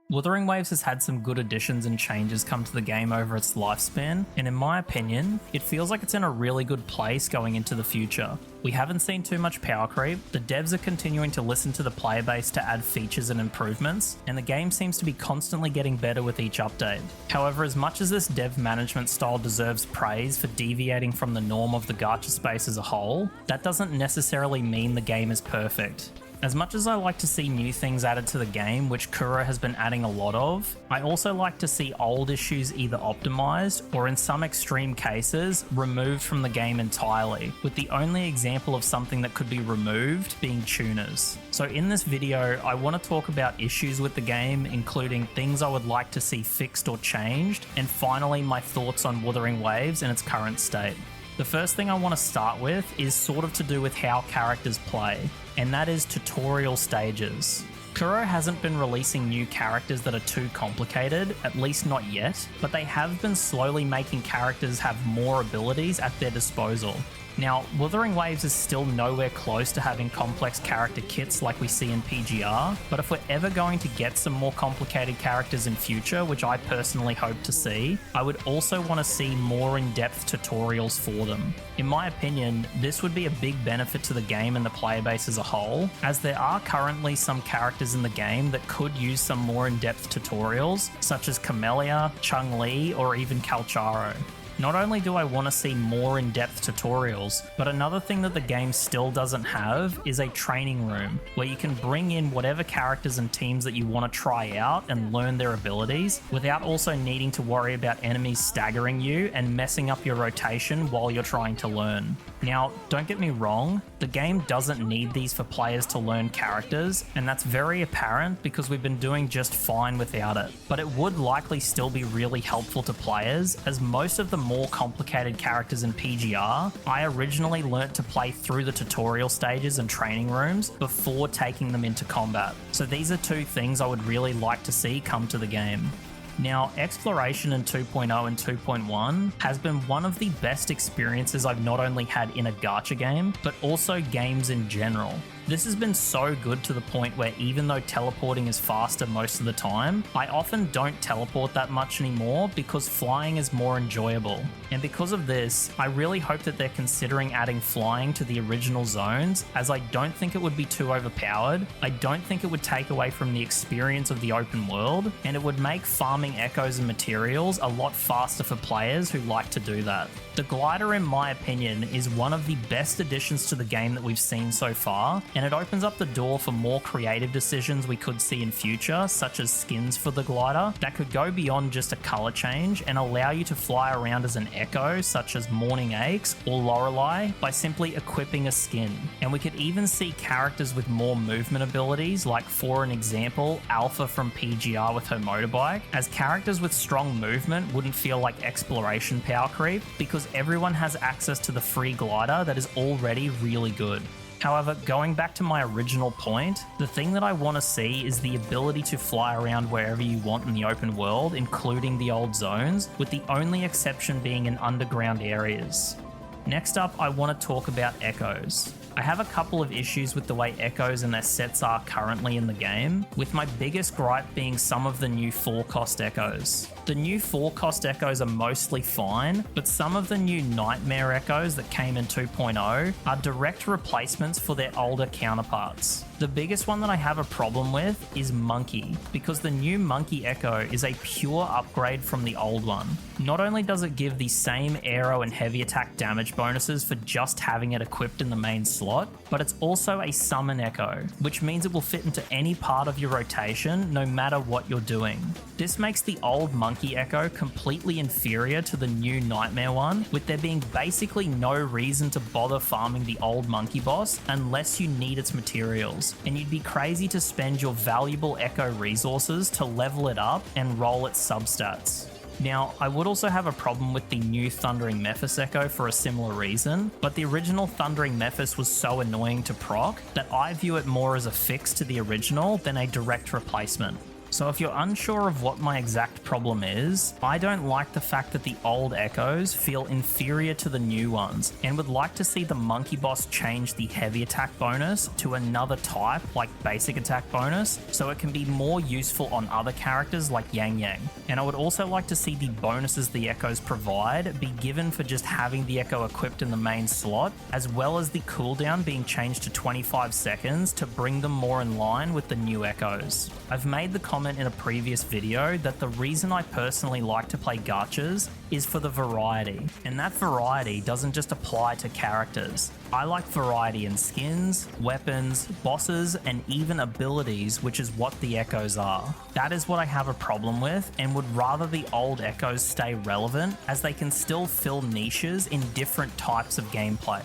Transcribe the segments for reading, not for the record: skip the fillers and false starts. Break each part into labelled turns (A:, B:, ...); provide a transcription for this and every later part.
A: Wuthering Waves has had some good additions and changes come to the game over its lifespan, and in my opinion, it feels like it's in a really good place going into the future. We haven't seen too much power creep, the devs are continuing to listen to the player base to add features and improvements, and the game seems to be constantly getting better with each update. However, as much as this dev management style deserves praise for deviating from the norm of the gacha space as a whole, that doesn't necessarily mean the game is perfect. As much as I like to see new things added to the game, which Kuro has been adding a lot of, I also like to see old issues either optimized or in some extreme cases removed from the game entirely, with the only example of something that could be removed being tuners. So in this video, I want to talk about issues with the game, including things I would like to see fixed or changed, and finally my thoughts on Wuthering Waves in its current state. The first thing I want to start with is sort of to do with how characters play, and that is tutorial stages. Kuro hasn't been releasing new characters that are too complicated, at least not yet, but they have been slowly making characters have more abilities at their disposal. Now, Wuthering Waves is still nowhere close to having complex character kits like we see in PGR, but if we're ever going to get some more complicated characters in future, which I personally hope to see, I would also want to see more in-depth tutorials for them. In my opinion, this would be a big benefit to the game and the player base as a whole, as there are currently some characters in the game that could use some more in-depth tutorials, such as Camellia, Chung-Li, or even Calcharo. Not only do I want to see more in-depth tutorials, but another thing that the game still doesn't have is a training room, where you can bring in whatever characters and teams that you want to try out and learn their abilities, without also needing to worry about enemies staggering you and messing up your rotation while you're trying to learn. Now, don't get me wrong, the game doesn't need these for players to learn characters, and that's very apparent because we've been doing just fine without it. But it would likely still be really helpful to players, as most of the more complicated characters in PGR, I originally learnt to play through the tutorial stages and training rooms before taking them into combat. So these are two things I would really like to see come to the game. Now, exploration in 2.0 and 2.1 has been one of the best experiences I've not only had in a gacha game, but also games in general. This has been so good to the point where even though teleporting is faster most of the time, I often don't teleport that much anymore because flying is more enjoyable. And because of this, I really hope that they're considering adding flying to the original zones, as I don't think it would be too overpowered, I don't think it would take away from the experience of the open world, and it would make farming echoes and materials a lot faster for players who like to do that. The glider, in my opinion, is one of the best additions to the game that we've seen so far, and it opens up the door for more creative decisions we could see in future, such as skins for the glider, that could go beyond just a colour change and allow you to fly around as an echo, such as Morning Aches or Lorelei, by simply equipping a skin. And we could even see characters with more movement abilities, like for an example, Alpha from PGR with her motorbike, as characters with strong movement wouldn't feel like exploration power creep, because everyone has access to the free glider that is already really good. However, going back to my original point, the thing that I want to see is the ability to fly around wherever you want in the open world, including the old zones, with the only exception being in underground areas. Next up, I want to talk about echoes. I have a couple of issues with the way echoes and their sets are currently in the game, with my biggest gripe being some of the new 4-cost echoes. The new 4-cost echoes are mostly fine, but some of the new Nightmare echoes that came in 2.0 are direct replacements for their older counterparts. The biggest one that I have a problem with is Monkey, because the new Monkey Echo is a pure upgrade from the old one. Not only does it give the same aero and heavy attack damage bonuses for just having it equipped in the main slot, but it's also a summon echo, which means it will fit into any part of your rotation no matter what you're doing. This makes the old Monkey Echo completely inferior to the new Nightmare one, with there being basically no reason to bother farming the old Monkey boss unless you need its materials, and you'd be crazy to spend your valuable Echo resources to level it up and roll its substats. Now, I would also have a problem with the new Thundering Mephis Echo for a similar reason, but the original Thundering Mephis was so annoying to proc that I view it more as a fix to the original than a direct replacement. So if you're unsure of what my exact problem is, I don't like the fact that the old echoes feel inferior to the new ones, and would like to see the monkey boss change the heavy attack bonus to another type like basic attack bonus, so it can be more useful on other characters like Yangyang. And I would also like to see the bonuses the echoes provide be given for just having the echo equipped in the main slot, as well as the cooldown being changed to 25 seconds to bring them more in line with the new echoes. I've made the comment in a previous video that the reason I personally like to play gachas is for the variety, and that variety doesn't just apply to characters. I like variety in skins, weapons, bosses, and even abilities, which is what the echoes are. That is what I have a problem with, and would rather the old echoes stay relevant, as they can still fill niches in different types of gameplay.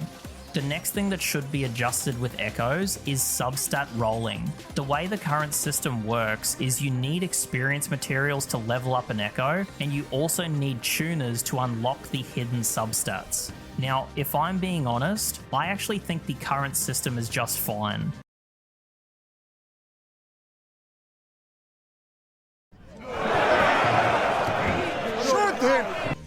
A: The next thing that should be adjusted with echoes is substat rolling. The way the current system works is you need experience materials to level up an echo, and you also need tuners to unlock the hidden substats. Now, if I'm being honest, I actually think the current system is just fine.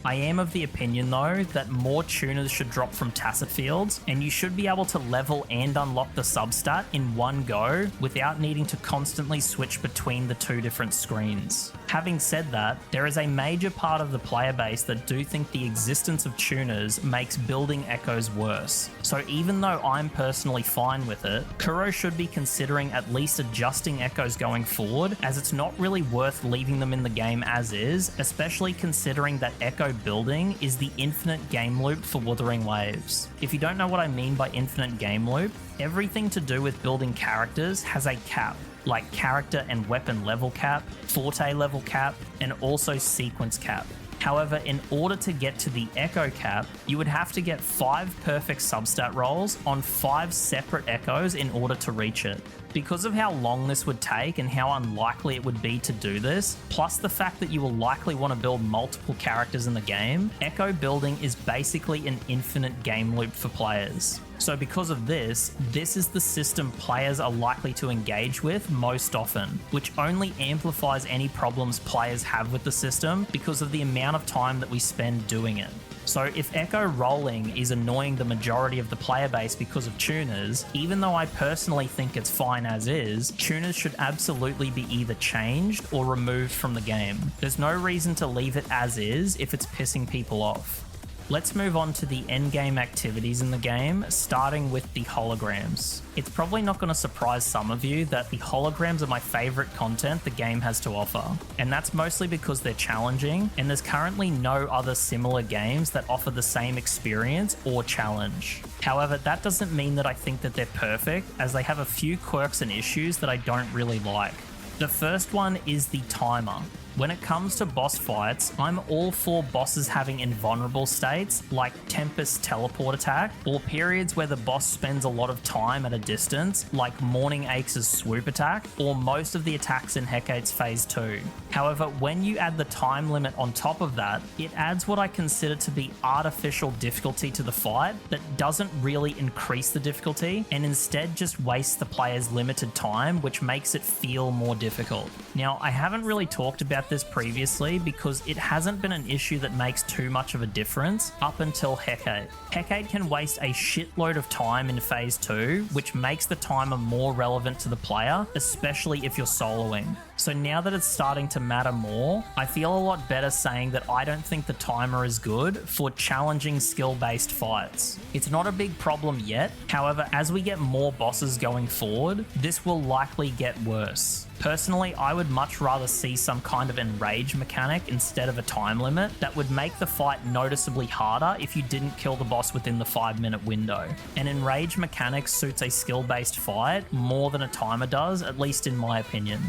A: I am of the opinion though that more tuners should drop from tacit fields, and you should be able to level and unlock the substat in one go without needing to constantly switch between the two different screens. Having said that, there is a major part of the player base that do think the existence of tuners makes building echoes worse. So even though I'm personally fine with it, Kuro should be considering at least adjusting echoes going forward, as it's not really worth leaving them in the game as is, especially considering that echo building is the infinite game loop for Wuthering Waves. If you don't know what I mean by infinite game loop, everything to do with building characters has a cap, like character and weapon level cap, forte level cap, and also sequence cap. However, in order to get to the echo cap, you would have to get 5 perfect substat rolls on 5 separate echoes in order to reach it. Because of how long this would take and how unlikely it would be to do this, plus the fact that you will likely want to build multiple characters in the game, echo building is basically an infinite game loop for players. So because of this is the system players are likely to engage with most often, which only amplifies any problems players have with the system because of the amount of time that we spend doing it. So if echo rolling is annoying the majority of the player base because of tuners, even though I personally think it's fine as is, tuners should absolutely be either changed or removed from the game. There's no reason to leave it as is if it's pissing people off. Let's move on to the endgame activities in the game, starting with the holograms. It's probably not going to surprise some of you that the holograms are my favourite content the game has to offer, and that's mostly because they're challenging, and there's currently no other similar games that offer the same experience or challenge. However, that doesn't mean that I think that they're perfect, as they have a few quirks and issues that I don't really like. The first one is the timer. When it comes to boss fights, I'm all for bosses having invulnerable states like Tempest teleport attack, or periods where the boss spends a lot of time at a distance like Morning Aches' swoop attack, or most of the attacks in Hecate's phase 2. However, when you add the time limit on top of that, it adds what I consider to be artificial difficulty to the fight that doesn't really increase the difficulty and instead just wastes the player's limited time, which makes it feel more difficult. Now, I haven't really talked about this previously because it hasn't been an issue that makes too much of a difference up until Hecate. Hecate can waste a shitload of time in phase 2, which makes the timer more relevant to the player, especially if you're soloing. So now that it's starting to matter more, I feel a lot better saying that I don't think the timer is good for challenging skill-based fights. It's not a big problem yet, however, as we get more bosses going forward, this will likely get worse. Personally, I would much rather see some kind of enrage mechanic instead of a time limit that would make the fight noticeably harder if you didn't kill the boss within the 5-minute window. An enrage mechanic suits a skill-based fight more than a timer does, at least in my opinion.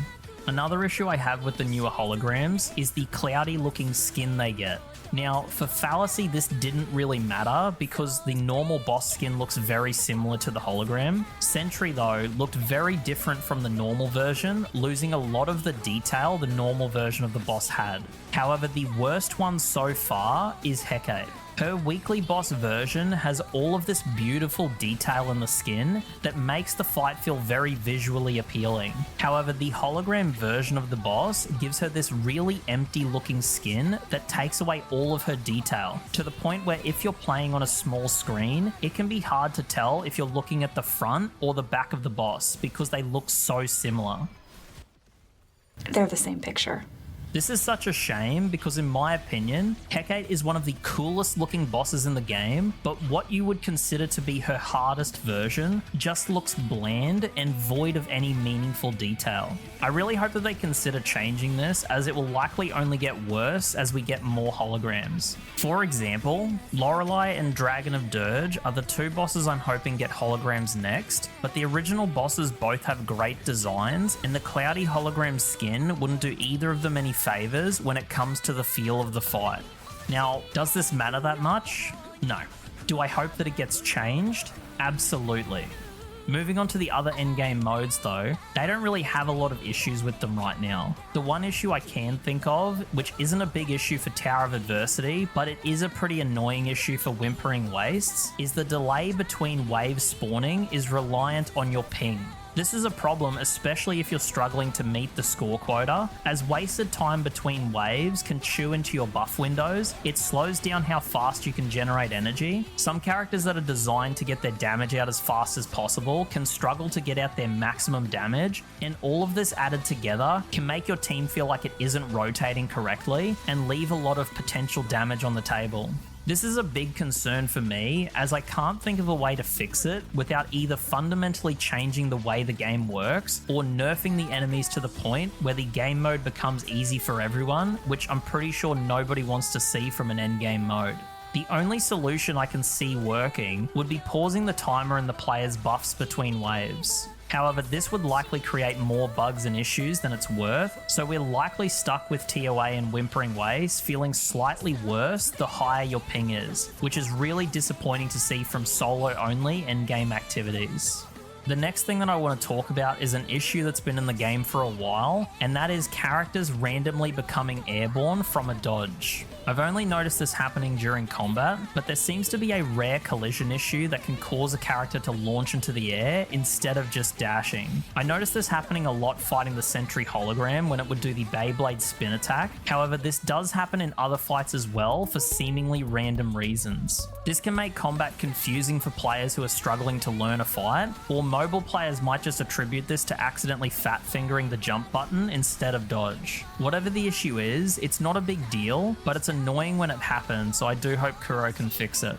A: Another issue I have with the newer holograms is the cloudy looking skin they get. Now, for Fallacy, this didn't really matter because the normal boss skin looks very similar to the hologram. Sentry, though, looked very different from the normal version, losing a lot of the detail the normal version of the boss had. However, the worst one so far is Hecate. Her weekly boss version has all of this beautiful detail in the skin that makes the fight feel very visually appealing. However, the hologram version of the boss gives her this really empty looking skin that takes away all of her detail, to the point where if you're playing on a small screen, it can be hard to tell if you're looking at the front or the back of the boss because they look so similar.
B: They're the same picture.
A: This is such a shame because in my opinion, Hecate is one of the coolest looking bosses in the game, but what you would consider to be her hardest version just looks bland and void of any meaningful detail. I really hope that they consider changing this, as it will likely only get worse as we get more holograms. For example, Lorelei and Dragon of Dirge are the two bosses I'm hoping get holograms next, but the original bosses both have great designs, and the cloudy hologram skin wouldn't do either of them any favors when it comes to the feel of the fight. Now, does this matter that much? No. Do I hope that it gets changed? Absolutely. Moving on to the other endgame modes though, they don't really have a lot of issues with them right now. The one issue I can think of, which isn't a big issue for Tower of Adversity, but it is a pretty annoying issue for Whimpering Wastes, is the delay between waves spawning is reliant on your ping. This is a problem, especially if you're struggling to meet the score quota, as wasted time between waves can chew into your buff windows. It slows down how fast you can generate energy. Some characters that are designed to get their damage out as fast as possible can struggle to get out their maximum damage, and all of this added together can make your team feel like it isn't rotating correctly and leave a lot of potential damage on the table. This is a big concern for me, as I can't think of a way to fix it without either fundamentally changing the way the game works or nerfing the enemies to the point where the game mode becomes easy for everyone, which I'm pretty sure nobody wants to see from an endgame mode. The only solution I can see working would be pausing the timer and the player's buffs between waves. However, this would likely create more bugs and issues than it's worth, so we're likely stuck with ToA and Whimpering Wastes feeling slightly worse the higher your ping is, which is really disappointing to see from solo-only endgame activities. The next thing that I want to talk about is an issue that's been in the game for a while, and that is characters randomly becoming airborne from a dodge. I've only noticed this happening during combat, but there seems to be a rare collision issue that can cause a character to launch into the air instead of just dashing. I noticed this happening a lot fighting the Sentry hologram when it would do the Beyblade spin attack. However, this does happen in other fights as well for seemingly random reasons. This can make combat confusing for players who are struggling to learn a fight, or mobile players might just attribute this to accidentally fat fingering the jump button instead of dodge. Whatever the issue is, it's not a big deal, but it's annoying when it happens, so I do hope Kuro can fix it.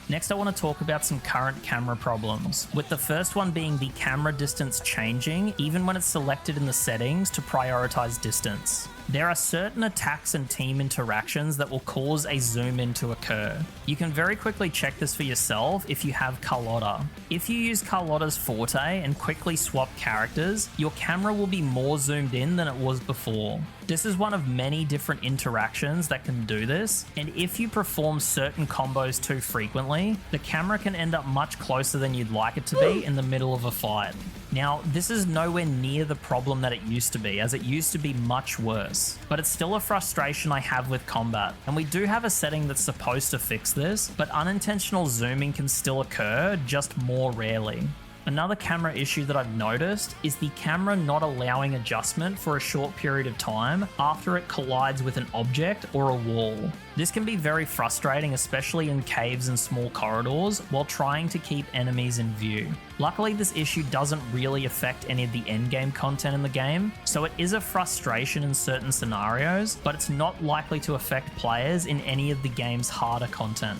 A: Next, I want to talk about some current camera problems, with the first one being the camera distance changing even when it's selected in the settings to prioritize distance. There are certain attacks and team interactions that will cause a zoom in to occur. You can very quickly check this for yourself if you have Carlotta. If you use Carlotta's forte and quickly swap characters, your camera will be more zoomed in than it was before. This is one of many different interactions that can do this, and if you perform certain combos too frequently, the camera can end up much closer than you'd like it to be in the middle of a fight. Now, this is nowhere near the problem that it used to be, as it used to be much worse, but it's still a frustration I have with combat, and we do have a setting that's supposed to fix this, but unintentional zooming can still occur, just more rarely. Another camera issue that I've noticed is the camera not allowing adjustment for a short period of time after it collides with an object or a wall. This can be very frustrating, especially in caves and small corridors, while trying to keep enemies in view. Luckily, this issue doesn't really affect any of the endgame content in the game, so it is a frustration in certain scenarios, but it's not likely to affect players in any of the game's harder content.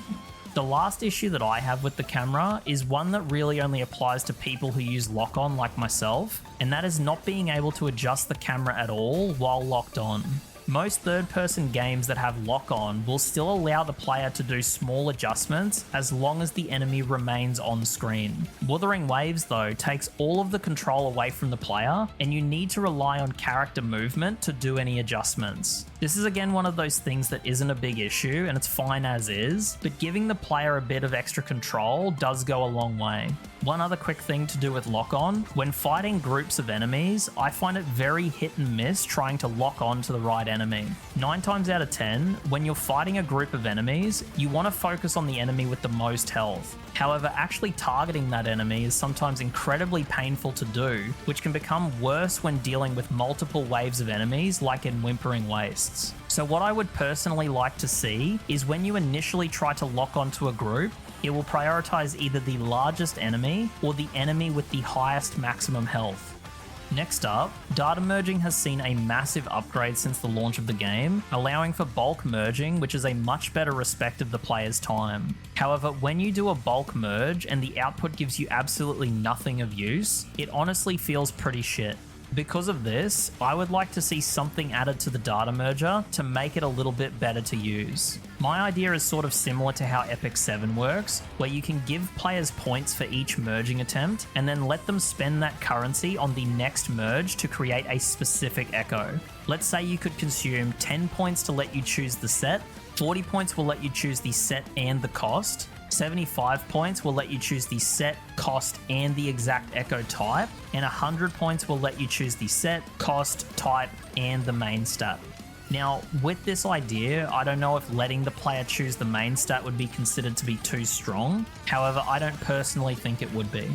A: The last issue that I have with the camera is one that really only applies to people who use lock-on like myself, and that is not being able to adjust the camera at all while locked on. Most third-person games that have lock-on will still allow the player to do small adjustments as long as the enemy remains on screen. Wuthering Waves, though, takes all of the control away from the player, and you need to rely on character movement to do any adjustments. This is again one of those things that isn't a big issue and it's fine as is, but giving the player a bit of extra control does go a long way. One other quick thing to do with lock-on, when fighting groups of enemies, I find it very hit and miss trying to lock on to the right enemy. 9 times out of 10, when you're fighting a group of enemies, you want to focus on the enemy with the most health. However, actually targeting that enemy is sometimes incredibly painful to do, which can become worse when dealing with multiple waves of enemies like in Whimpering Wastes. So what I would personally like to see is when you initially try to lock onto a group, it will prioritize either the largest enemy or the enemy with the highest maximum health. Next up, data merging has seen a massive upgrade since the launch of the game, allowing for bulk merging, which is a much better respect of the player's time. However, when you do a bulk merge and the output gives you absolutely nothing of use, it honestly feels pretty shit. Because of this, I would like to see something added to the data merger to make it a little bit better to use. My idea is sort of similar to how Epic 7 works, where you can give players points for each merging attempt and then let them spend that currency on the next merge to create a specific echo. Let's say you could consume 10 points to let you choose the set, 40 points will let you choose the set and the cost, 75 points will let you choose the set, cost, and the exact echo type, and 100 points will let you choose the set, cost, type, and the main stat. Now, with this idea, I don't know if letting the player choose the main stat would be considered to be too strong. However, I don't personally think it would be.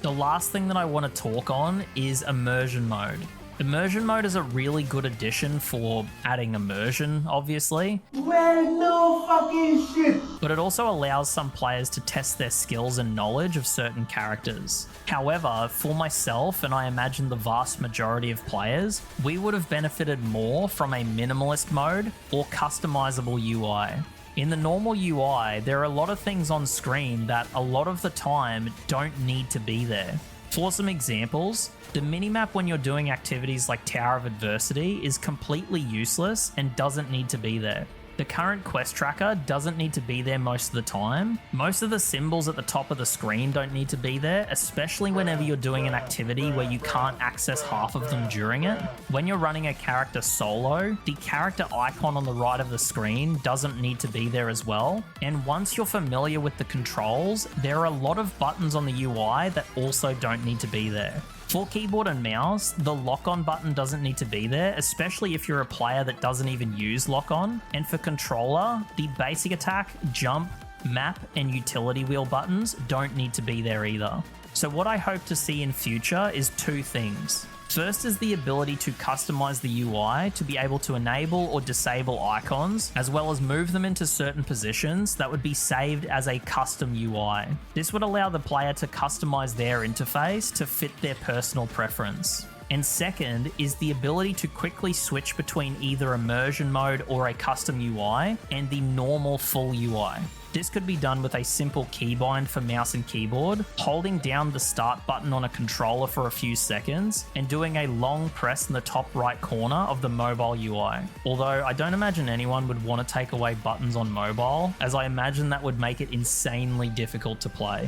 A: The last thing that I want to talk on is Immersion Mode. Immersion Mode is a really good addition for adding immersion, obviously.
C: Well, no fucking shit.
A: But it also allows some players to test their skills and knowledge of certain characters. However, for myself, and I imagine the vast majority of players, we would have benefited more from a minimalist mode or customizable UI. In the normal UI, there are a lot of things on screen that a lot of the time don't need to be there. For some examples, the minimap when you're doing activities like Tower of Adversity is completely useless and doesn't need to be there. The current quest tracker doesn't need to be there most of the time. Most of the symbols at the top of the screen don't need to be there, especially whenever you're doing an activity where you can't access half of them during it. When you're running a character solo, the character icon on the right of the screen doesn't need to be there as well. And once you're familiar with the controls, there are a lot of buttons on the UI that also don't need to be there. For keyboard and mouse, the lock-on button doesn't need to be there, especially if you're a player that doesn't even use lock-on. And for controller, the basic attack, jump, map, and utility wheel buttons don't need to be there either. So what I hope to see in future is two things. First is the ability to customize the UI to be able to enable or disable icons, as well as move them into certain positions that would be saved as a custom UI. This would allow the player to customize their interface to fit their personal preference. And second is the ability to quickly switch between either immersion mode or a custom UI and the normal full UI. This could be done with a simple keybind for mouse and keyboard, holding down the start button on a controller for a few seconds, and doing a long press in the top right corner of the mobile UI. Although I don't imagine anyone would want to take away buttons on mobile, as I imagine that would make it insanely difficult to play.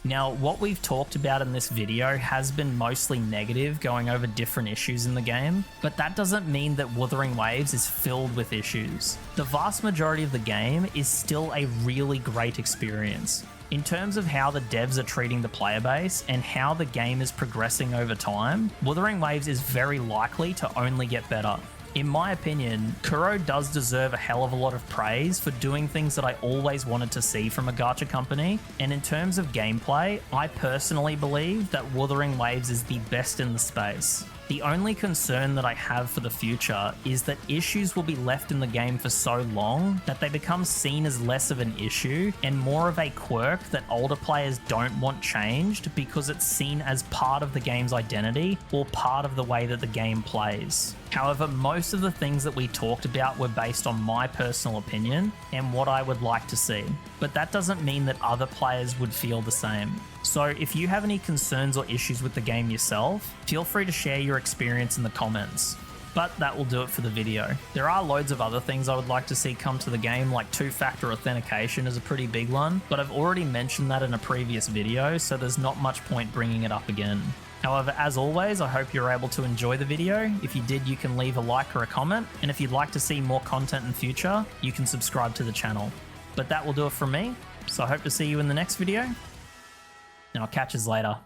A: Now, what we've talked about in this video has been mostly negative, going over different issues in the game, but that doesn't mean that Wuthering Waves is filled with issues. The vast majority of the game is still a really great experience. In terms of how the devs are treating the player base and how the game is progressing over time, Wuthering Waves is very likely to only get better. In my opinion, Kuro does deserve a hell of a lot of praise for doing things that I always wanted to see from a gacha company, and in terms of gameplay, I personally believe that Wuthering Waves is the best in the space. The only concern that I have for the future is that issues will be left in the game for so long that they become seen as less of an issue and more of a quirk that older players don't want changed because it's seen as part of the game's identity or part of the way that the game plays. However, most of the things that we talked about were based on my personal opinion and what I would like to see, but that doesn't mean that other players would feel the same. So if you have any concerns or issues with the game yourself, feel free to share your experience in the comments. But that will do it for the video. There are loads of other things I would like to see come to the game, like two-factor authentication is a pretty big one, but I've already mentioned that in a previous video, so there's not much point bringing it up again. However, as always, I hope you're able to enjoy the video. If you did, you can leave a like or a comment, and if you'd like to see more content in future, you can subscribe to the channel. But that will do it from me, so I hope to see you in the next video. and I'll catch you later.